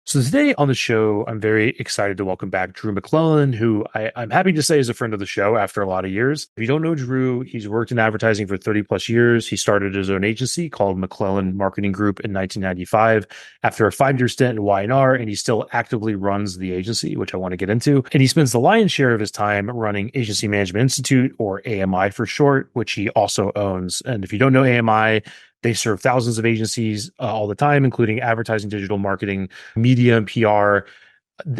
So today on the show, I'm very excited to welcome back Drew McLellan, who I'm happy to say is a friend of the show after a lot of years. If you don't know Drew, he's worked in advertising for 30 plus years. He started his own agency called McLellan Marketing Group in 1995 after a 5-year stint in Y&R, and he still actively runs the agency, which I want to get into. And he spends the lion's share of his time running Agency Management Institute, or AMI for short, which he also owns. And if you don't know AMI, they serve thousands of agencies all the time, including advertising, digital marketing, media, and PR.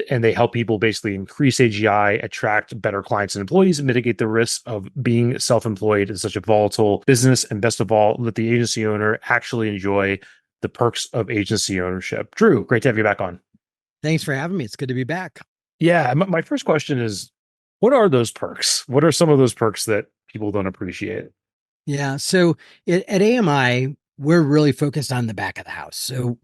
And they help people basically increase AGI, attract better clients and employees, and mitigate the risks of being self-employed in such a volatile business. And best of all, let the agency owner actually enjoy the perks of agency ownership. Drew, great to have you back on. Thanks for having me. It's good to be back. Yeah, my first question is, what are those perks? What are some of those perks that people don't appreciate? Yeah. So at AMI, we're really focused on the back of the house. So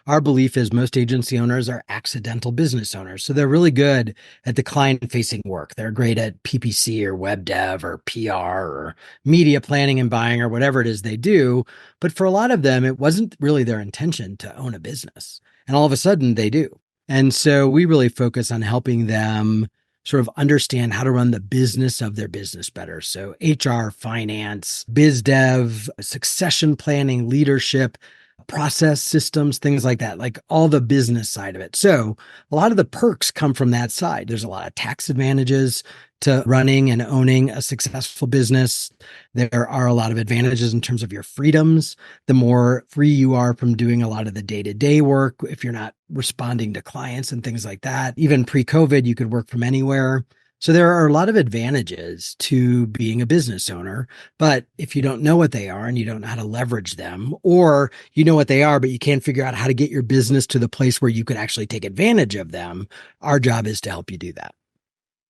our belief is most agency owners are accidental business owners. So they're really good at the client facing work. They're great at PPC or web dev or PR or media planning and buying or whatever it is they do. But for a lot of them, it wasn't really their intention to own a business. And all of a sudden they do. And so we really focus on helping them sort of understand how to run the business of their business better. So HR, finance, biz dev, succession planning, leadership, process systems, things like that, like all the business side of it. So a lot of the perks come from that side. There's a lot of tax advantages to running and owning a successful business. There are a lot of advantages in terms of your freedoms. The more free you are from doing a lot of the day-to-day work, if you're not responding to clients and things like that. Even pre-COVID, you could work from anywhere. So there are a lot of advantages to being a business owner, but if you don't know what they are and you don't know how to leverage them, or you know what they are, but you can't figure out how to get your business to the place where you could actually take advantage of them, our job is to help you do that.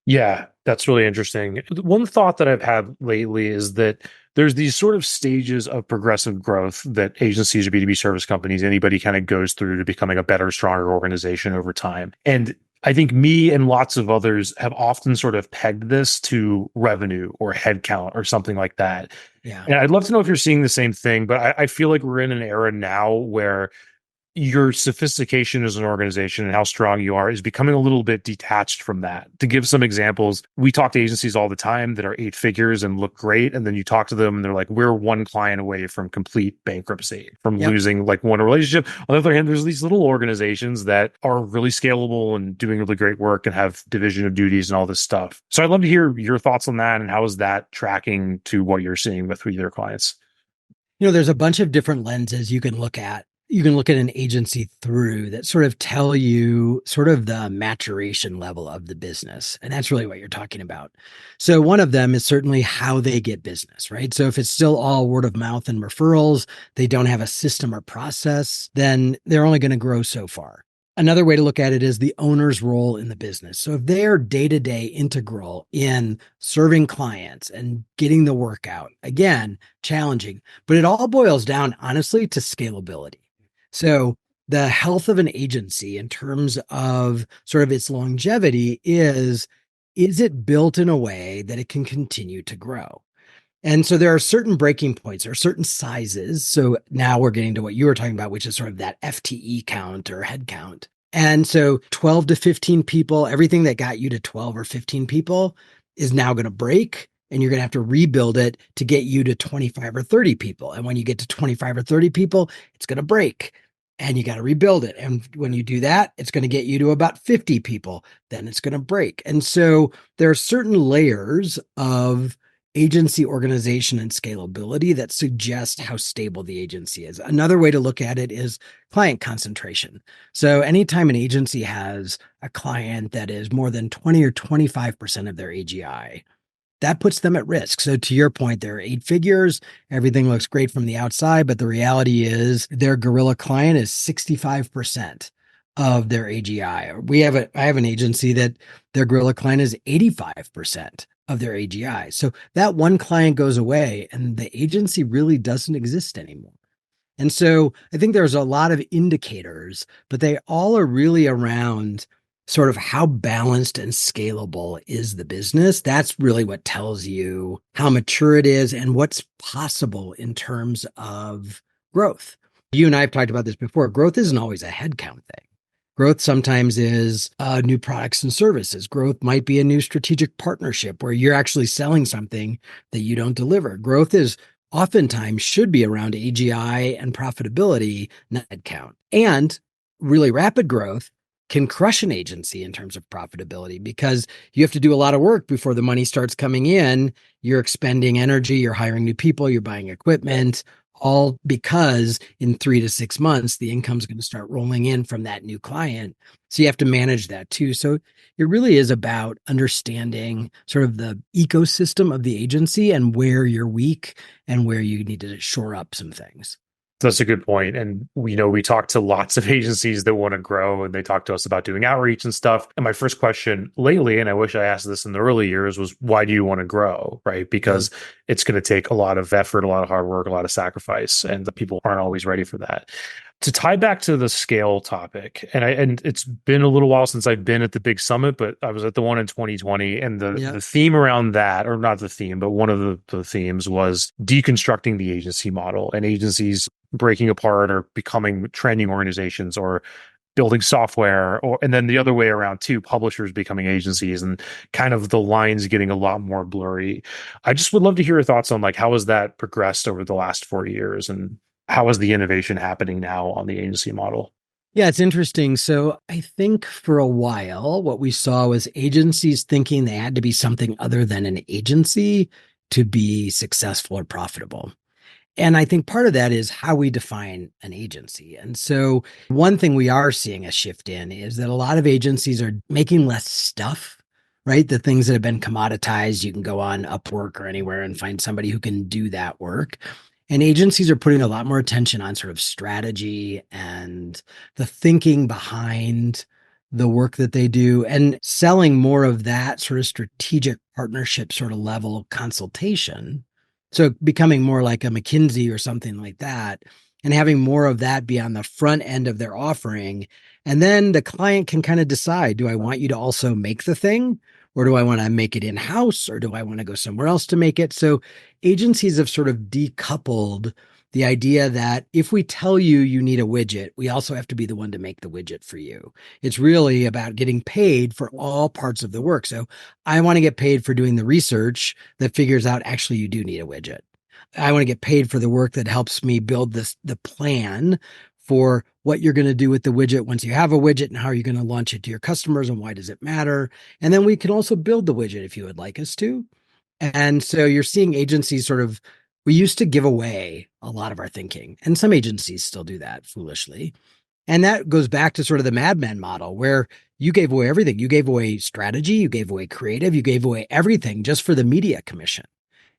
Yeah, that's really interesting. One thought that I've had lately is that there's these sort of stages of progressive growth that agencies or B2B service companies, anybody kind of goes through to becoming a better, stronger organization over time. And I think me and lots of others have often sort of pegged this to revenue or headcount or something like that. Yeah. And I'd love to know if you're seeing the same thing, but I feel like we're in an era now where your sophistication as an organization and how strong you are is becoming a little bit detached from that. To give some examples, we talk to agencies all the time that are 8 figures and look great. And then you talk to them and they're like, we're one client away from complete bankruptcy, from Yep. losing like one relationship. On the other hand, there's these little organizations that are really scalable and doing really great work and have division of duties and all this stuff. So I'd love to hear your thoughts on that and how is that tracking to what you're seeing with your clients? There's a bunch of different lenses you can look at. You can look at an agency through that sort of tell you sort of the maturation level of the business. And that's really what you're talking about. So one of them is certainly how they get business, right? So if it's still all word of mouth and referrals, they don't have a system or process, then they're only going to grow so far. Another way to look at it is the owner's role in the business. So if they're day-to-day integral in serving clients and getting the work out, again, challenging, but it all boils down, honestly, to scalability. So the health of an agency in terms of sort of its longevity is it built in a way that it can continue to grow? And so there are certain breaking points or certain sizes. So now we're getting to what you were talking about, which is sort of that FTE count or head count. And so 12 to 15 people, everything that got you to 12 or 15 people is now going to break. And you're going to have to rebuild it to get you to 25 or 30 people. And when you get to 25 or 30 people, it's going to break and you got to rebuild it. And when you do that, it's going to get you to about 50 people. Then it's going to break. And so there are certain layers of agency organization and scalability that suggest how stable the agency is. Another way to look at it is client concentration. So anytime an agency has a client that is more than 20 or 25% of their AGI, that puts them at risk. So to your point, they're 8 figures. Everything looks great from the outside, but the reality is their gorilla client is 65% of their AGI. I have an agency that their gorilla client is 85% of their AGI. So that one client goes away and the agency really doesn't exist anymore. And so I think there's a lot of indicators, but they all are really around sort of how balanced and scalable is the business. That's really what tells you how mature it is and what's possible in terms of growth. You and I have talked about this before. Growth isn't always a headcount thing. Growth sometimes is new products and services. Growth might be a new strategic partnership where you're actually selling something that you don't deliver. Growth is oftentimes should be around AGI and profitability, not headcount. And really rapid growth can crush an agency in terms of profitability because you have to do a lot of work before the money starts coming in. You're expending energy, you're hiring new people, you're buying equipment, all because in 3 to 6 months, the income is going to start rolling in from that new client. So you have to manage that too. So it really is about understanding sort of the ecosystem of the agency and where you're weak and where you need to shore up some things. That's a good point. And we talk to lots of agencies that want to grow and they talk to us about doing outreach and stuff. And my first question lately, and I wish I asked this in the early years, was why do you want to grow? Right? Because it's going to take a lot of effort, a lot of hard work, a lot of sacrifice, and the people aren't always ready for that. To tie back to the scale topic, and it's been a little while since I've been at the big summit, but I was at the one in 2020, and the theme around that, or not the theme, but one of the themes was deconstructing the agency model and agencies breaking apart or becoming training organizations or building software, or and then the other way around too, publishers becoming agencies, and kind of the lines getting a lot more blurry. I just would love to hear your thoughts on like how has that progressed over the last 4 years, and how is the innovation happening now on the agency model? Yeah, it's interesting. So I think for a while, what we saw was agencies thinking they had to be something other than an agency to be successful or profitable. And I think part of that is how we define an agency. And so one thing we are seeing a shift in is that a lot of agencies are making less stuff, right? The things that have been commoditized, you can go on Upwork or anywhere and find somebody who can do that work. And agencies are putting a lot more attention on sort of strategy and the thinking behind the work that they do and selling more of that sort of strategic partnership sort of level consultation. So becoming more like a McKinsey or something like that, and having more of that be on the front end of their offering. And then the client can kind of decide, do I want you to also make the thing? Or do I want to make it in-house? Or do I want to go somewhere else to make it? So agencies have sort of decoupled the idea that if we tell you you need a widget, we also have to be the one to make the widget for you. It's really about getting paid for all parts of the work. So I want to get paid for doing the research that figures out actually you do need a widget. I want to get paid for the work that helps me build the plan for what you're going to do with the widget once you have a widget and how you're going to launch it to your customers and why does it matter. And then we can also build the widget if you would like us to. And so you're seeing agencies sort of, we used to give away a lot of our thinking, and some agencies still do that foolishly. And that goes back to sort of the Mad Men model where you gave away everything. You gave away strategy, you gave away creative, you gave away everything just for the media commission.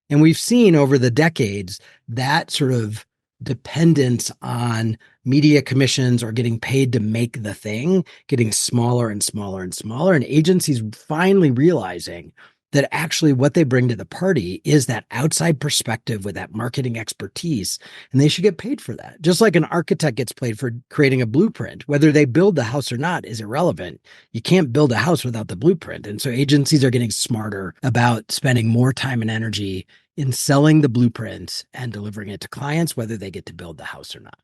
And we've seen over the decades that sort of dependence on media commissions or getting paid to make the thing getting smaller and smaller and smaller. And agencies finally realizing that actually what they bring to the party is that outside perspective with that marketing expertise, and they should get paid for that. Just like an architect gets paid for creating a blueprint, whether they build the house or not is irrelevant. You can't build a house without the blueprint. And so agencies are getting smarter about spending more time and energy in selling the blueprint and delivering it to clients, whether they get to build the house or not.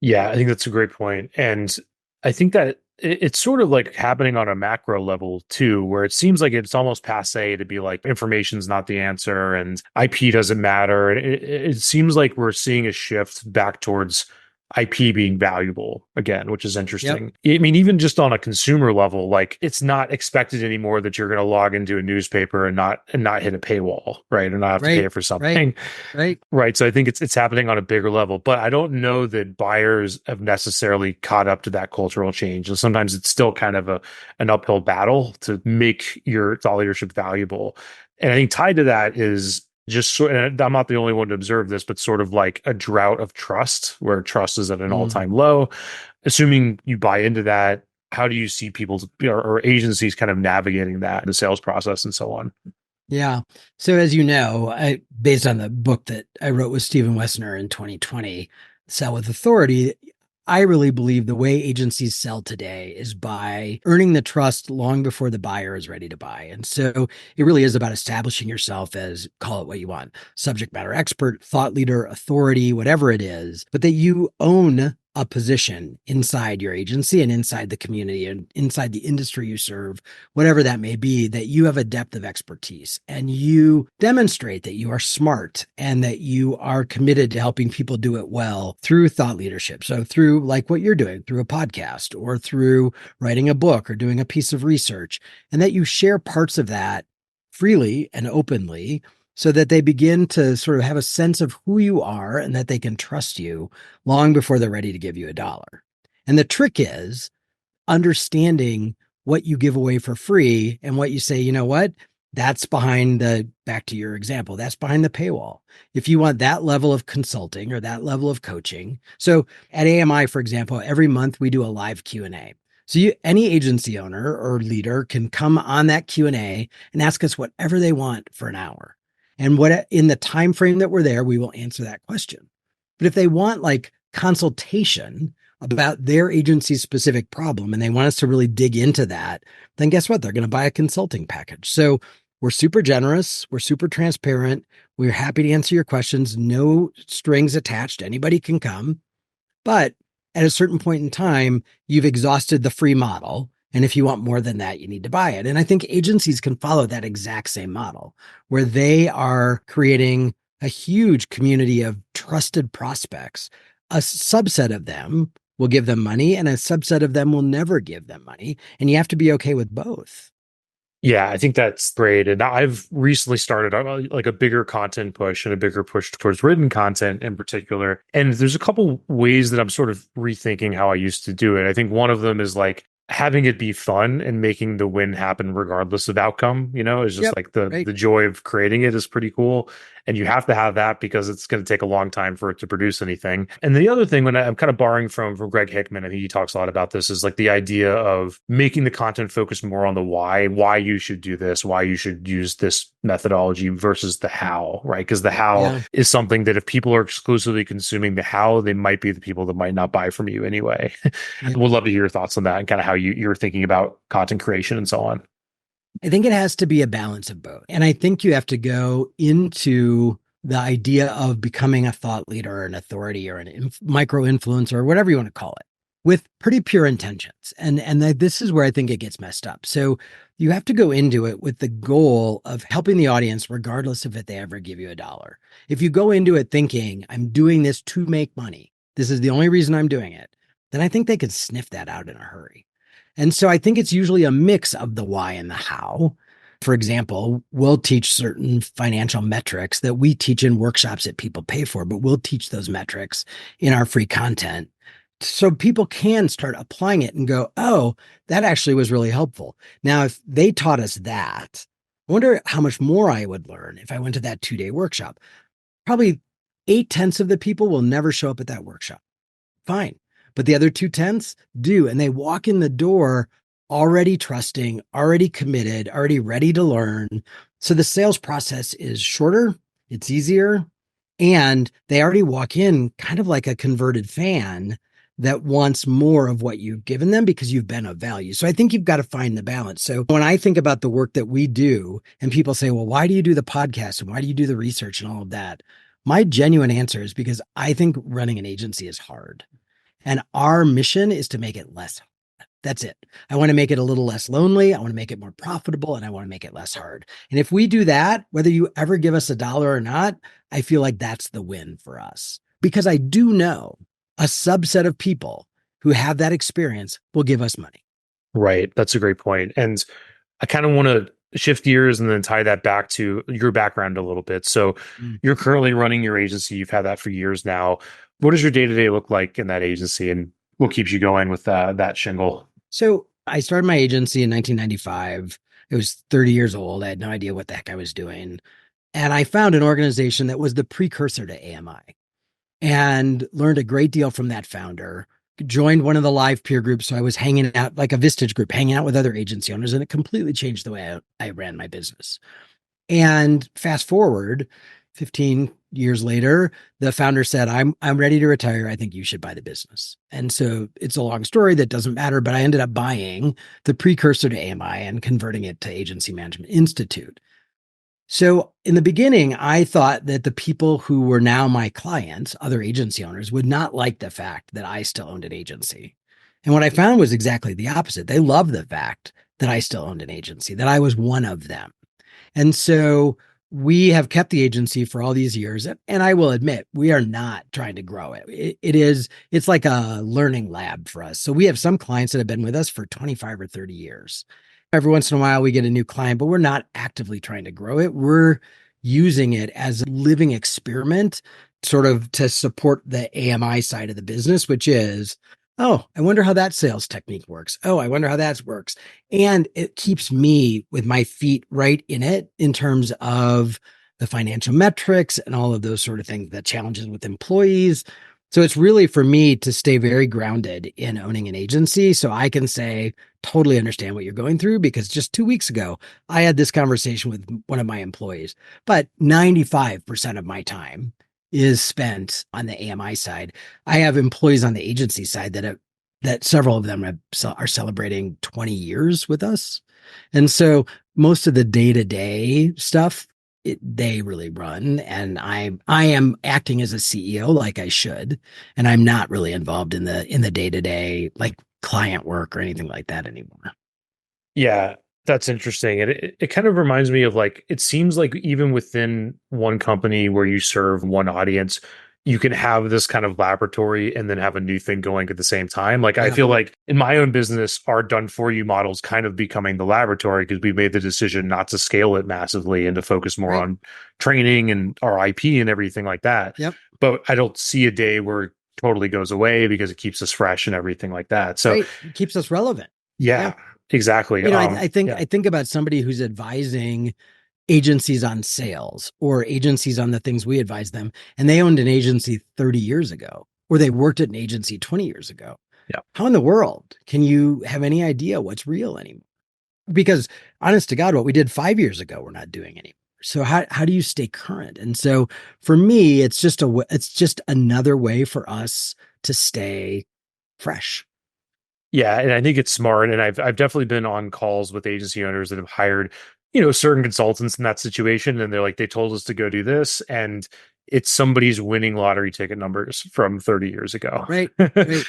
Yeah, I think that's a great point. And I think that it's sort of like happening on a macro level too, where it seems like it's almost passe to be like information's not the answer and IP doesn't matter. It seems like we're seeing a shift back towards IP being valuable again, which is interesting. Yep. I mean, even just on a consumer level, like it's not expected anymore that you're going to log into a newspaper and not hit a paywall, right? And not have to pay for something. Right. So I think it's happening on a bigger level, but I don't know that buyers have necessarily caught up to that cultural change. And sometimes it's still kind of an uphill battle to make your thought leadership valuable. And I think tied to that is just and I'm not the only one to observe this, but sort of like a drought of trust where trust is at an all-time low. Assuming you buy into that, how do you see people or agencies kind of navigating that, the sales process and so on? Yeah. So as you know, based on the book that I wrote with Stephen Wessner in 2020, Sell with Authority, I really believe the way agencies sell today is by earning the trust long before the buyer is ready to buy. And so it really is about establishing yourself as, call it what you want, subject matter expert, thought leader, authority, whatever it is, but that you own a position inside your agency and inside the community and inside the industry you serve, whatever that may be, that you have a depth of expertise and you demonstrate that you are smart and that you are committed to helping people do it well through thought leadership. So through like what you're doing, through a podcast or through writing a book or doing a piece of research, and that you share parts of that freely and openly so that they begin to sort of have a sense of who you are and that they can trust you long before they're ready to give you a dollar. And the trick is understanding what you give away for free and what you say, you know what? That's behind the, back to your example, that's behind the paywall. If you want that level of consulting or that level of coaching. So at AMI, for example, every month we do a live Q&A. So any agency owner or leader can come on that Q&A and ask us whatever they want for an hour. And what in the time frame that we're there, we will answer that question. But if they want like consultation about their agency's specific problem and they want us to really dig into that, then guess what? They're going to buy a consulting package. So we're super generous. We're super transparent. We're happy to answer your questions. No strings attached. Anybody can come. But at a certain point in time, you've exhausted the free model. And if you want more than that, you need to buy it. And I think agencies can follow that exact same model where they are creating a huge community of trusted prospects. A subset of them will give them money and a subset of them will never give them money. And you have to be okay with both. Yeah, I think that's great. And I've recently started like a bigger content push and a bigger push towards written content in particular. And there's a couple ways that I'm sort of rethinking how I used to do it. I think one of them is like having it be fun and making the win happen regardless of outcome, is just Yep. like the Right. the joy of creating it is pretty cool. And you have to have that because it's going to take a long time for it to produce anything. And the other thing, when I'm kind of borrowing from Greg Hickman, I think he talks a lot about this, is like the idea of making the content focus more on the why you should do this, why you should use this methodology versus the how, right? Because the how Yeah. is something that if people are exclusively consuming the how, they might be the people that might not buy from you anyway. Yeah. We'd love to hear your thoughts on that and kind of how you're thinking about content creation and so on. I think it has to be a balance of both. And I think you have to go into the idea of becoming a thought leader or an authority or an micro influencer or whatever you want to call it with pretty pure intentions. And this is where I think it gets messed up. So you have to go into it with the goal of helping the audience, regardless of if they ever give you a dollar. If you go into it thinking, I'm doing this to make money, this is the only reason I'm doing it, then I think they could sniff that out in a hurry. And so I think it's usually a mix of the why and the how. For example, we'll teach certain financial metrics that we teach in workshops that people pay for, but we'll teach those metrics in our free content so people can start applying it and go, oh, that actually was really helpful. Now, if they taught us that, I wonder how much more I would learn if I went to that 2-day workshop. Probably 8/10 of the people will never show up at that workshop. Fine. But the other 2/10 do. And they walk in the door already trusting, already committed, already ready to learn. So the sales process is shorter, it's easier, and they already walk in kind of like a converted fan that wants more of what you've given them because you've been of value. So I think you've got to find the balance. So when I think about the work that we do, and people say, well, why do you do the podcast and why do you do the research and all of that? My genuine answer is because I think running an agency is hard. And our mission is to make it less. That's it. I want to make it a little less lonely. I want to make it more profitable and I want to make it less hard. And if we do that, whether you ever give us a dollar or not, I feel like that's the win for us because I do know a subset of people who have that experience will give us money. Right. That's a great point. And I kind of want to shift gears and then tie that back to your background a little bit. So Mm. you're currently running your agency. You've had that for years now. What does your day-to-day look like in that agency and what keeps you going with that shingle? So I started my agency in 1995. It was 30 years old. I had no idea what the heck I was doing. And I found an organization that was the precursor to AMI and learned a great deal from that founder. Joined one of the live peer groups. So I was hanging out like a Vistage group, hanging out with other agency owners, and it completely changed the way I ran my business. And fast forward 15 years later, the founder said, I'm ready to retire. I think you should buy the business. And so it's a long story that doesn't matter, but I ended up buying the precursor to AMI and converting it to Agency Management Institute. So in the beginning, I thought that the people who were now my clients, other agency owners, would not like the fact that I still owned an agency. And what I found was exactly the opposite. They loved the fact that I still owned an agency, that I was one of them. And so we have kept the agency for all these years. And I will admit, we are not trying to grow it. It's like a learning lab for us. So we have some clients that have been with us for 25 or 30 years. Every once in a while, we get a new client, but we're not actively trying to grow it. We're using it as a living experiment, sort of to support the AMI side of the business, which is, oh, I wonder how that sales technique works. Oh, I wonder how that works. And it keeps me with my feet right in it in terms of the financial metrics and all of those sort of things, the challenges with employees. So it's really for me to stay very grounded in owning an agency so I can say, totally understand what you're going through, because just 2 weeks ago, I had this conversation with one of my employees, but 95% of my time is spent on the AMI side. I have employees on the agency side that several of them are celebrating 20 years with us. And so most of the day-to-day stuff, they really run, and I am acting as a CEO like I should, and I'm not really involved in the day-to-day like client work or anything like that anymore. Yeah, that's interesting. And it kind of reminds me of like, it seems like even within one company where you serve one audience, you can have this kind of laboratory and then have a new thing going at the same time. Like, I Yeah, feel like in my own business, our done for you model is kind of becoming the laboratory because we made the decision not to scale it massively and to focus more right. on training and our IP and everything like that. Yep. But I don't see a day where it totally goes away because it keeps us fresh and everything like that. So, Right. It keeps us relevant. Yeah. yeah, exactly. Yeah. I think about somebody who's advising agencies on sales or agencies on the things we advise them, and they owned an agency 30 years ago, or they worked at an agency 20 years ago. Yeah. How in the world can you have any idea what's real anymore? Because honest to God, what we did 5 years ago, we're not doing anymore. So how do you stay current? And so for me, it's just another way for us to stay fresh. Yeah, and I think it's smart. And I've definitely been on calls with agency owners that have hired, certain consultants in that situation, and they're like, they told us to go do this, and it's somebody's winning lottery ticket numbers from 30 years ago. Right. Right.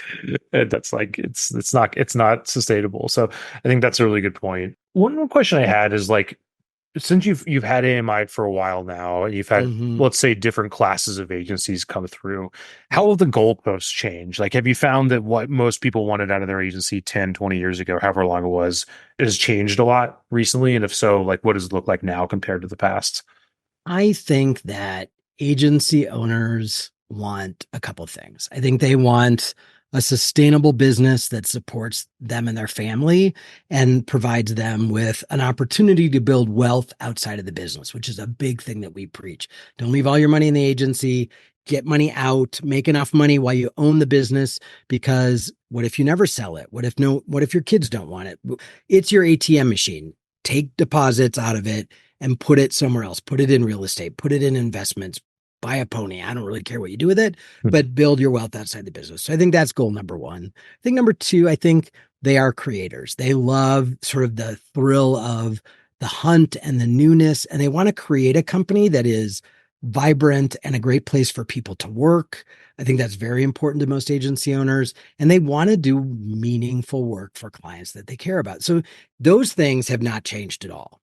And that's like it's not sustainable. So I think that's a really good point. One more question I had is like, since you've had AMI for a while now, and you've had, Mhm. let's say, different classes of agencies come through, how have the goalposts changed? Like, have you found that what most people wanted out of their agency 10, 20 years ago, however long it was, it has changed a lot recently? And if so, like, what does it look like now compared to the past? I think that agency owners want a couple things. I think they want a sustainable business that supports them and their family and provides them with an opportunity to build wealth outside of the business, which is a big thing that we preach. Don't leave all your money in the agency, get money out, make enough money while you own the business, because what if you never sell it? What if your kids don't want it? It's your ATM machine. Take deposits out of it and put it somewhere else. Put it in real estate, put it in investments, buy a pony. I don't really care what you do with it, but build your wealth outside the business. So I think that's goal number one. I think number two, I think they are creators. They love sort of the thrill of the hunt and the newness, and they want to create a company that is vibrant and a great place for people to work. I think that's very important to most agency owners, and they want to do meaningful work for clients that they care about. So those things have not changed at all.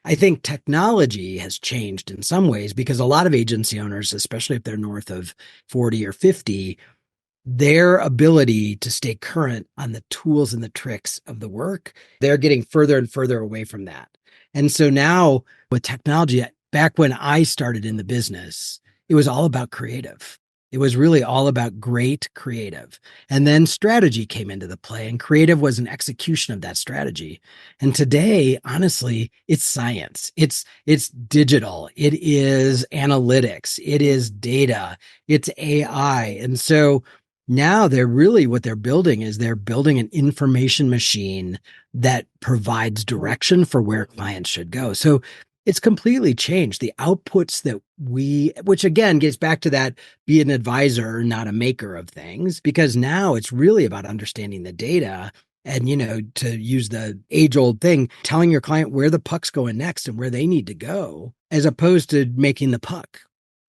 I think technology has changed in some ways because a lot of agency owners, especially if they're north of 40 or 50, their ability to stay current on the tools and the tricks of the work, they're getting further and further away from that. And so now with technology, back when I started in the business, it was all about creative. It was really all about great creative. And then strategy came into the play, and creative was an execution of that strategy. And today, honestly, it's science. It's digital. It is analytics. It is data. It's AI. And so now what they're building is they're building an information machine that provides direction for where clients should go. So it's completely changed the outputs which again gets back to that, be an advisor, not a maker of things, because now it's really about understanding the data and, to use the age old thing, telling your client where the puck's going next and where they need to go. as opposed to making the puck.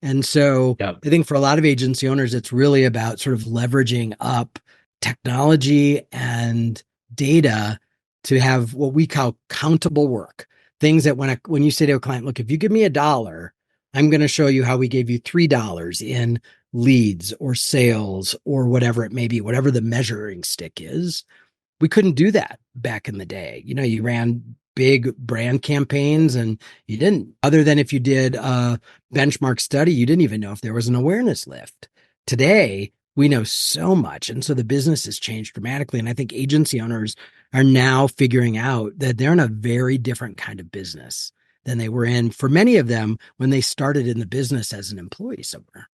And so Yep. I think for a lot of agency owners, it's really about sort of leveraging up technology and data to have what we call countable work. Things that when you say to a client, look, if you give me $1, I'm going to show you how we gave you $3 in leads or sales or whatever it may be, whatever the measuring stick is. We couldn't do that back in the day. You ran big brand campaigns and you didn't, other than if you did a benchmark study, you didn't even know if there was an awareness lift. Today, we know so much. And so the business has changed dramatically. And I think agency owners are now figuring out that they're in a very different kind of business than they were in, for many of them, when they started in the business as an employee somewhere.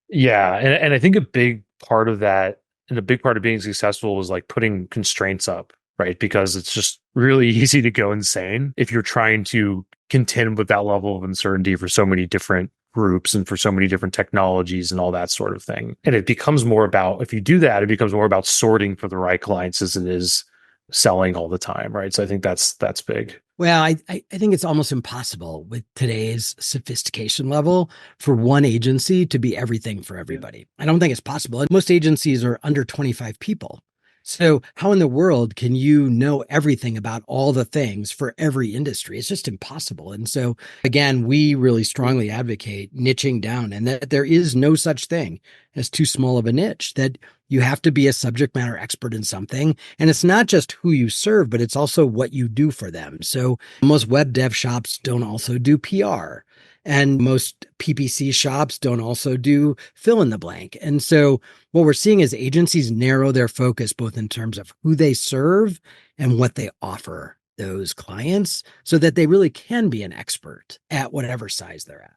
Yeah. And I think a big part of that and a big part of being successful was like putting constraints up, right? Because it's just really easy to go insane if you're trying to contend with that level of uncertainty for so many different groups and for so many different technologies and all that sort of thing. And it becomes more about, if you do that, it becomes more about sorting for the right clients as it is selling all the time, right? So I think that's big. Well, I think it's almost impossible with today's sophistication level for one agency to be everything for everybody. I don't think it's possible. And most agencies are under 25 people. So how in the world can you know everything about all the things for every industry? It's just impossible. And so again, we really strongly advocate niching down and that there is no such thing as too small of a niche, that you have to be a subject matter expert in something. And it's not just who you serve, but it's also what you do for them. So most web dev shops don't also do PR. And most PPC shops don't also do fill in the blank. And so what we're seeing is agencies narrow their focus both in terms of who they serve and what they offer those clients so that they really can be an expert at whatever size they're at.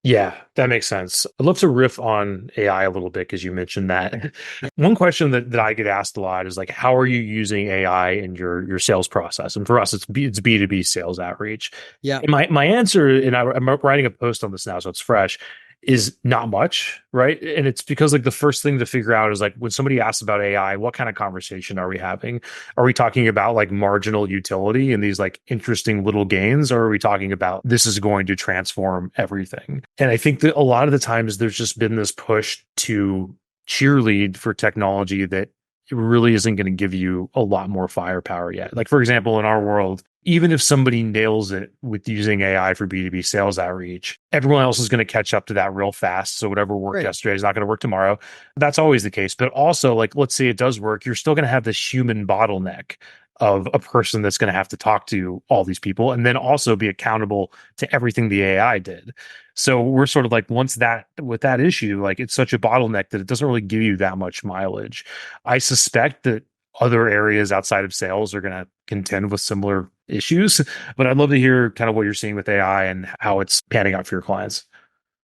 Yeah, that makes sense. I'd love to riff on AI a little bit because you mentioned that. One question that I get asked a lot is like, how are you using AI in your sales process? And for us, it's B2B sales outreach. Yeah. And my answer, and I'm writing a post on this now, so it's fresh, is not much, right? And it's because like the first thing to figure out is like when somebody asks about AI, what kind of conversation are we having? Are we talking about like marginal utility and these like interesting little gains, or are we talking about this is going to transform everything? And I think that a lot of the times there's just been this push to cheerlead for technology that it really isn't going to give you a lot more firepower yet. Like, for example, in our world, even if somebody nails it with using AI for B2B sales outreach, everyone else is going to catch up to that real fast. So whatever worked Right. yesterday is not going to work tomorrow. That's always the case. But also, like, let's say it does work, you're still going to have this human bottleneck of a person that's going to have to talk to all these people and then also be accountable to everything the AI did. So we're sort of like, once that with that issue, like it's such a bottleneck that it doesn't really give you that much mileage. I suspect that other areas outside of sales are going to contend with similar issues, but I'd love to hear kind of what you're seeing with AI and how it's panning out for your clients.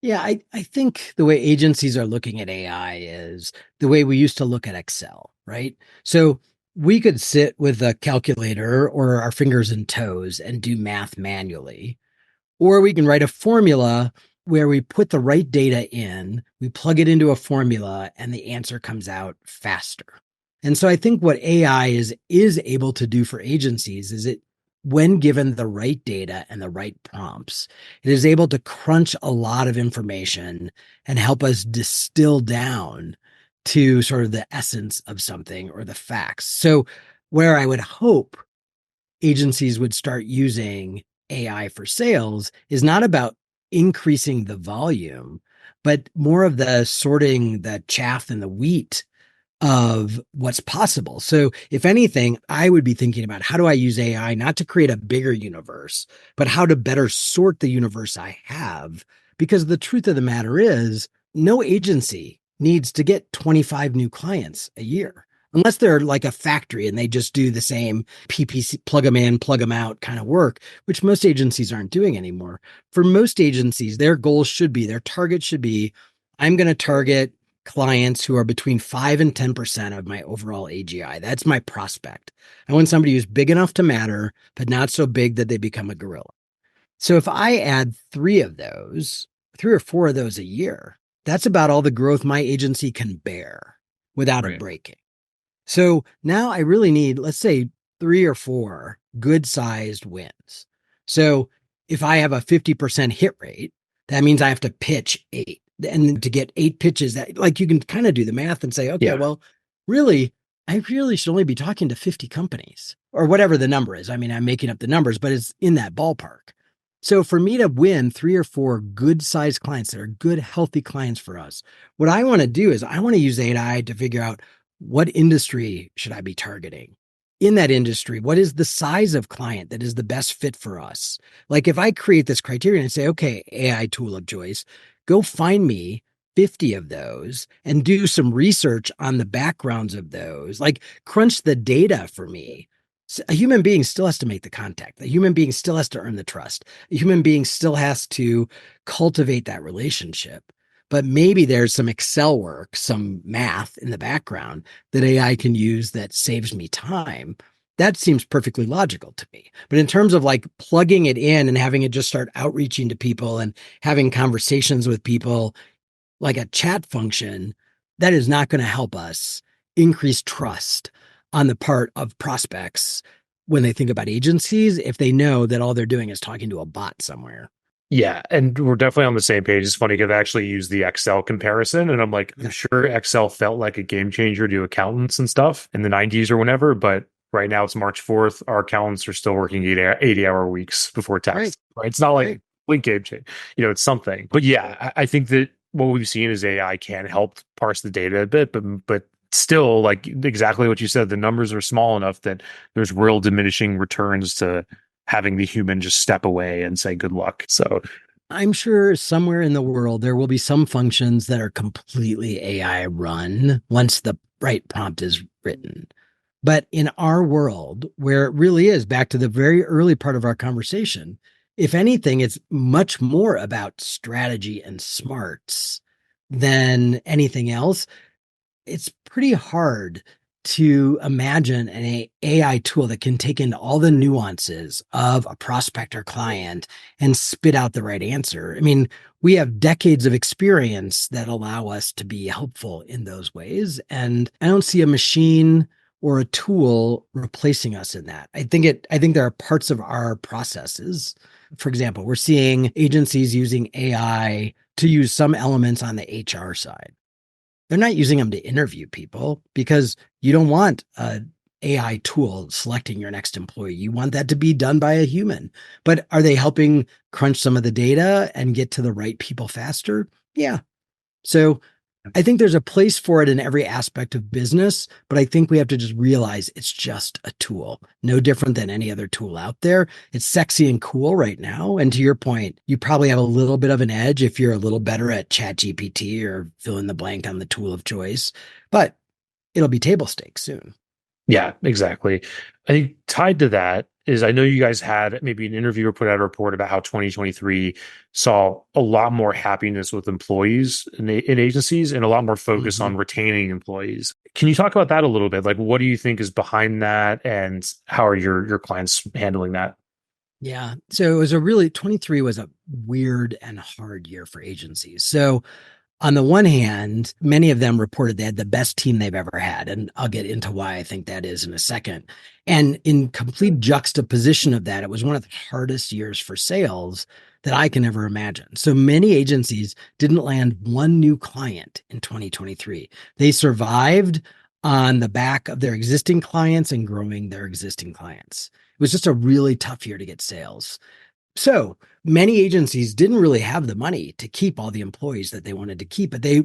Yeah, I think the way agencies are looking at AI is the way we used to look at Excel, right? So we could sit with a calculator or our fingers and toes and do math manually, or we can write a formula where we put the right data in, we plug it into a formula, and the answer comes out faster. And so I think what AI is able to do for agencies is it, when given the right data and the right prompts, it is able to crunch a lot of information and help us distill down to sort of the essence of something or the facts. So where I would hope agencies would start using AI for sales is not about increasing the volume, but more of the sorting the chaff and the wheat of what's possible. So, if anything, I would be thinking about how do I use AI not to create a bigger universe, but how to better sort the universe I have. Because the truth of the matter is, no agency needs to get 25 new clients a year. Unless they're like a factory and they just do the same PPC, plug them in, plug them out kind of work, which most agencies aren't doing anymore. For most agencies, their goals should be, their target should be, I'm going to target clients who are between 5 and 10% of my overall AGI. That's my prospect. I want somebody who's big enough to matter, but not so big that they become a gorilla. So if I add three or four of those a year, that's about all the growth my agency can bear without it Right. breaking. So now I really need, let's say, three or four good sized wins. So if I have a 50% hit rate, that means I have to pitch 8. And to get 8 pitches, that like you can kind of do the math and say, okay, Yeah. well, really, I really should only be talking to 50 companies or whatever the number is. I mean, I'm making up the numbers, but it's in that ballpark. So for me to win 3 or 4 good sized clients that are good, healthy clients for us, what I want to do is I want to use AI to figure out what industry should I be targeting? In that industry, what is the size of client that is the best fit for us? Like if I create this criteria and say, okay, AI tool of choice, go find me 50 of those and do some research on the backgrounds of those, like crunch the data for me. A human being still has to make the contact. A human being still has to earn the trust. A human being still has to cultivate that relationship. But maybe there's some Excel work, some math in the background that AI can use that saves me time. That seems perfectly logical to me. But in terms of like plugging it in and having it just start outreaching to people and having conversations with people like a chat function, that is not going to help us increase trust on the part of prospects when they think about agencies if they know that all they're doing is talking to a bot somewhere. Yeah, and we're definitely on the same page. It's funny because I actually use the Excel comparison, and I'm like, I'm Yeah. sure Excel felt like a game changer to accountants and stuff in the 90s or whenever, but right now it's March 4th. Our accountants are still working 80-hour weeks before Right. tax. Right? It's not like Right. blink game change, it's something. But yeah, I think that what we've seen is AI can help parse the data a bit, but still, like exactly what you said, the numbers are small enough that there's real diminishing returns to having the human just step away and say good luck. So I'm sure somewhere in the world there will be some functions that are completely AI run once the right prompt is written. But in our world, where it really is back to the very early part of our conversation, if anything, it's much more about strategy and smarts than anything else. It's pretty hard to imagine an AI tool that can take in all the nuances of a prospect or client and spit out the right answer. I mean, we have decades of experience that allow us to be helpful in those ways. And I don't see a machine or a tool replacing us in that. I think there are parts of our processes. For example, we're seeing agencies using AI to use some elements on the HR side. They're not using them to interview people because you don't want an AI tool selecting your next employee. You want that to be done by a human. But are they helping crunch some of the data and get to the right people faster? Yeah. So I think there's a place for it in every aspect of business, but I think we have to just realize it's just a tool, no different than any other tool out there. It's sexy and cool right now. And to your point, you probably have a little bit of an edge if you're a little better at ChatGPT or fill in the blank on the tool of choice, but it'll be table stakes soon. yeah, exactly. I think tied to that is I know you guys had maybe an interview or put out a report about how 2023 saw a lot more happiness with employees in agencies and a lot more focus Mhm. on retaining employees. Can you talk about that a little bit? Like, what do you think is behind that, and how are your clients handling that? Yeah. So it was a really 23 was a weird and hard year for agencies. So on the one hand, many of them reported they had the best team they've ever had. And I'll get into why I think that is in a second. And in complete juxtaposition of that, it was one of the hardest years for sales that I can ever imagine. So many agencies didn't land one new client in 2023. They survived on the back of their existing clients and growing their existing clients. It was just a really tough year to get sales. So many agencies didn't really have the money to keep all the employees that they wanted to keep, but they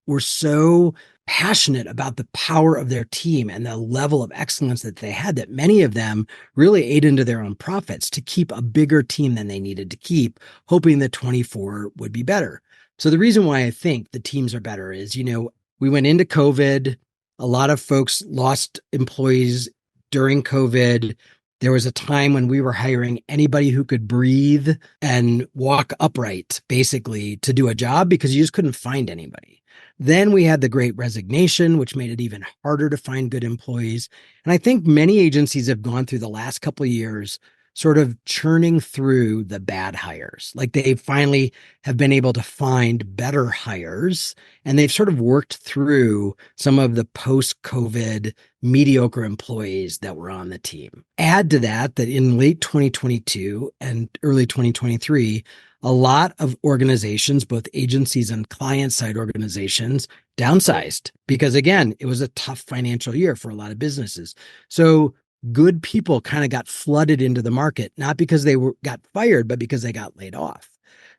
were so passionate about the power of their team and the level of excellence that they had that many of them really ate into their own profits to keep a bigger team than they needed to keep, hoping that 24 would be better. So the reason why I think the teams are better is, we went into COVID, a lot of folks lost employees during COVID. There was a time when we were hiring anybody who could breathe and walk upright, basically, to do a job because you just couldn't find anybody. Then we had the great resignation, which made it even harder to find good employees. And I think many agencies have gone through the last couple of years sort of churning through the bad hires. Like they finally have been able to find better hires and they've sort of worked through some of the post-COVID mediocre employees that were on the team. Add to that that in late 2022 and early 2023, a lot of organizations, both agencies and client side organizations, downsized because, again, it was a tough financial year for a lot of businesses. So good people kind of got flooded into the market, not because got fired, but because they got laid off.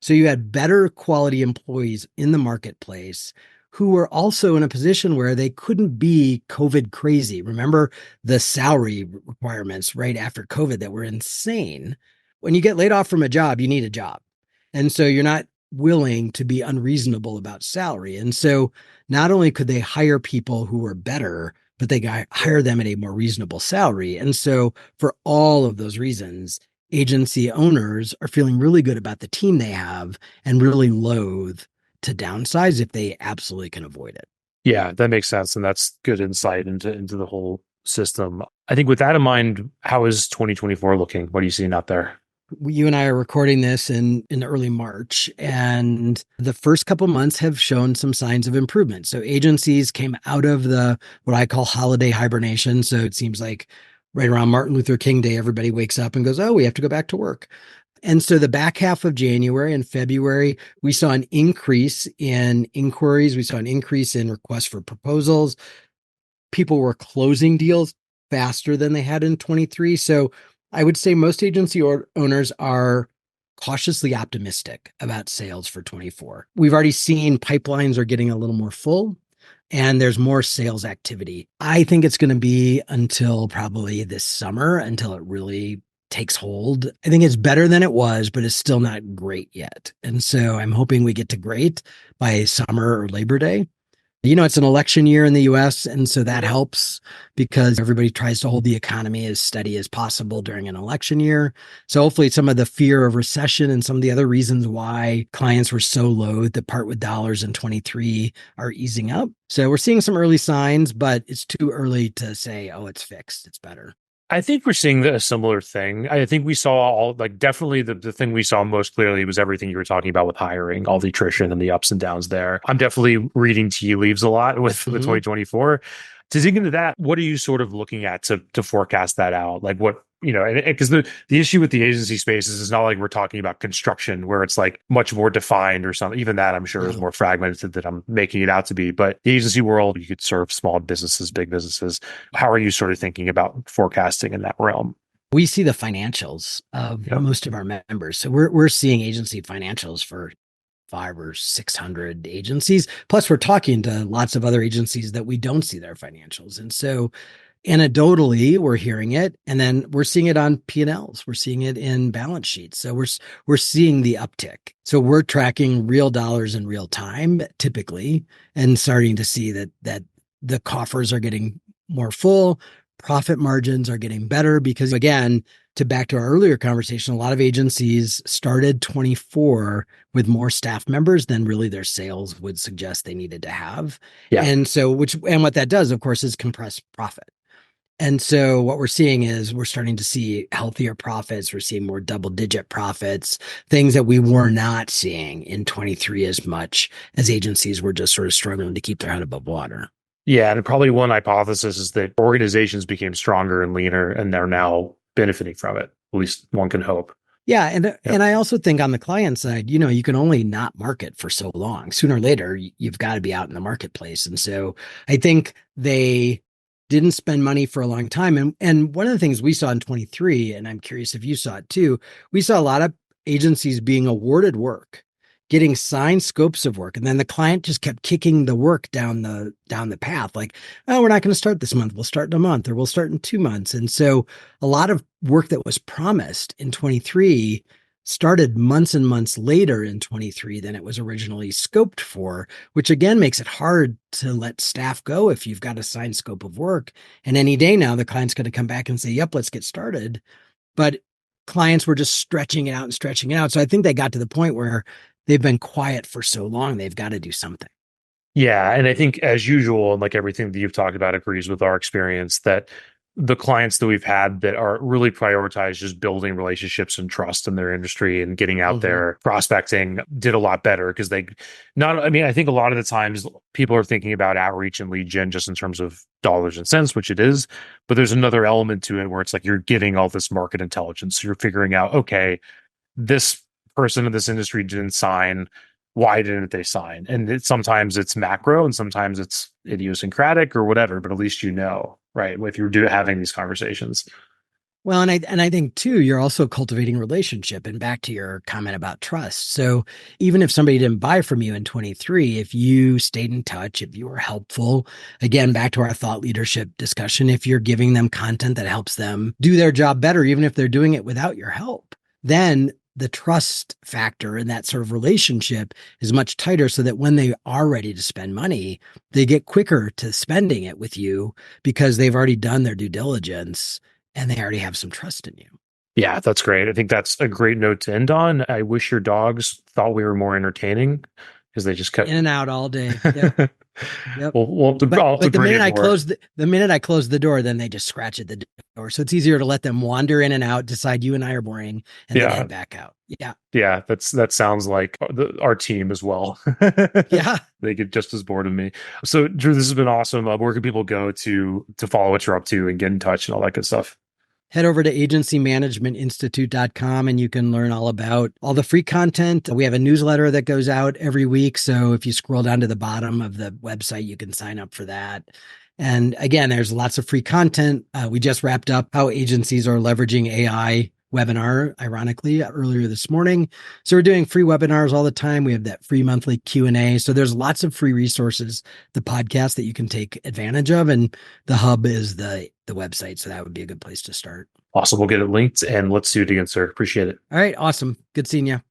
So you had better quality employees in the marketplace who were also in a position where they couldn't be COVID crazy. Remember the salary requirements right after COVID that were insane. When you get laid off from a job, you need a job. And so you're not willing to be unreasonable about salary. And so not only could they hire people who were better, but they hire them at a more reasonable salary. And so for all of those reasons, agency owners are feeling really good about the team they have and really loath to downsize if they absolutely can avoid it. Yeah, that makes sense. And that's good insight into the whole system. I think with that in mind, how is 2024 looking? What are you seeing out there? You and I are recording this in early March, and the first couple months have shown some signs of improvement. So agencies came out of the what I call holiday hibernation. So it seems like right around Martin Luther King Day, everybody wakes up and goes, "Oh, we have to go back to work." And so the back half of January and February, we saw an increase in inquiries. We saw an increase in requests for proposals. People were closing deals faster than they had in 23. So I would say most agency owners are cautiously optimistic about sales for 24. We've already seen pipelines are getting a little more full and there's more sales activity. I think it's going to be until probably this summer until it really takes hold. I think it's better than it was, but it's still not great yet. And so I'm hoping we get to great by summer or Labor Day. It's an election year in the US, and so that helps because everybody tries to hold the economy as steady as possible during an election year. So hopefully some of the fear of recession and some of the other reasons why clients were so loath to part with dollars in 23 are easing up. So we're seeing some early signs, but it's too early to say, oh, it's fixed, it's better. I think we're seeing a similar thing. I think we saw definitely the thing we saw most clearly was everything you were talking about with hiring, all the attrition and the ups and downs there. I'm definitely reading tea leaves a lot with 2024. To dig into that, what are you sort of looking at to forecast that out? Like what, because the issue with the agency spaces is not like we're talking about construction where it's like much more defined or something. Even that I'm sure is more fragmented than I'm making it out to be. But the agency world, you could serve small businesses, big businesses. How are you sort of thinking about forecasting in that realm? We see the financials of most of our members. So we're seeing agency financials for 500 or 600 agencies. Plus, we're talking to lots of other agencies that we don't see their financials. And so anecdotally, we're hearing it, and then we're seeing it on P&Ls. We're seeing it in balance sheets. So we're seeing the uptick. So we're tracking real dollars in real time, typically, and starting to see that the coffers are getting more full. Profit margins are getting better because, again, back to our earlier conversation, a lot of agencies started 24 with more staff members than really their sales would suggest they needed to have. Yeah. And so, what that does, of course, is compress profit. And so what we're seeing is we're starting to see healthier profits. We're seeing more double-digit profits, things that we were not seeing in 23 as much as agencies were just sort of struggling to keep their head above water. Yeah. And probably one hypothesis is that organizations became stronger and leaner and they're now benefiting from it. At least one can hope. Yeah. And I also think on the client side, you can only not market for so long. Sooner or later, you've got to be out in the marketplace. And so I think they didn't spend money for a long time. And one of the things we saw in 23, and I'm curious if you saw it too, we saw a lot of agencies being awarded work, getting signed scopes of work, and then the client just kept kicking the work down the path. Like, oh, we're not going to start this month. We'll start in a month, or we'll start in 2 months. And so a lot of work that was promised in 23 started months and months later in 23 than it was originally scoped for, which again makes it hard to let staff go if you've got a signed scope of work. And any day now, the client's going to come back and say, yep, let's get started. But clients were just stretching it out and stretching it out. So I think they got to the point where they've been quiet for so long, they've got to do something. Yeah. And I think as usual, and like everything that you've talked about agrees with our experience that the clients that we've had that are really prioritized just building relationships and trust in their industry and getting out Mhm. there prospecting did a lot better because they not, I mean, I think a lot of the times people are thinking about outreach and lead gen just in terms of dollars and cents, which it is, but there's another element to it where it's like you're getting all this market intelligence. So you're figuring out, okay, this person in this industry didn't sign. Why didn't they sign? And sometimes it's macro and sometimes it's idiosyncratic or whatever, but at least you know, right? If you're having these conversations. Well, and I think too, you're also cultivating relationship. And back to your comment about trust. So even if somebody didn't buy from you in 23, if you stayed in touch, if you were helpful, again, back to our thought leadership discussion, if you're giving them content that helps them do their job better, even if they're doing it without your help, then the trust factor in that sort of relationship is much tighter so that when they are ready to spend money, they get quicker to spending it with you because they've already done their due diligence and they already have some trust in you. Yeah, that's great. I think that's a great note to end on. I wish your dogs thought we were more entertaining because they just kept. In and out all day. Yep. Yep. I'll have to But the bring minute in I more. close the minute I close the door, then they just scratch at the door. So it's easier to let them wander in and out, decide you and I are boring, and then Yeah, head back out. Yeah. yeah, that sounds like our team as well. Yeah. They get just as bored of me. So, Drew, this has been awesome. Where can people go to follow what you're up to and get in touch and all that good stuff? Head over to agencymanagementinstitute.com and you can learn all about all the free content. We have a newsletter that goes out every week. So if you scroll down to the bottom of the website, you can sign up for that. And again, there's lots of free content. We just wrapped up how agencies are leveraging AI webinar, ironically, earlier this morning. So we're doing free webinars all the time. We have that free monthly Q&A. So there's lots of free resources, the podcast that you can take advantage of. And the hub is the website. So that would be a good place to start. Awesome. We'll get it linked and let's do it again, sir. Appreciate it. All right. Awesome. Good seeing you.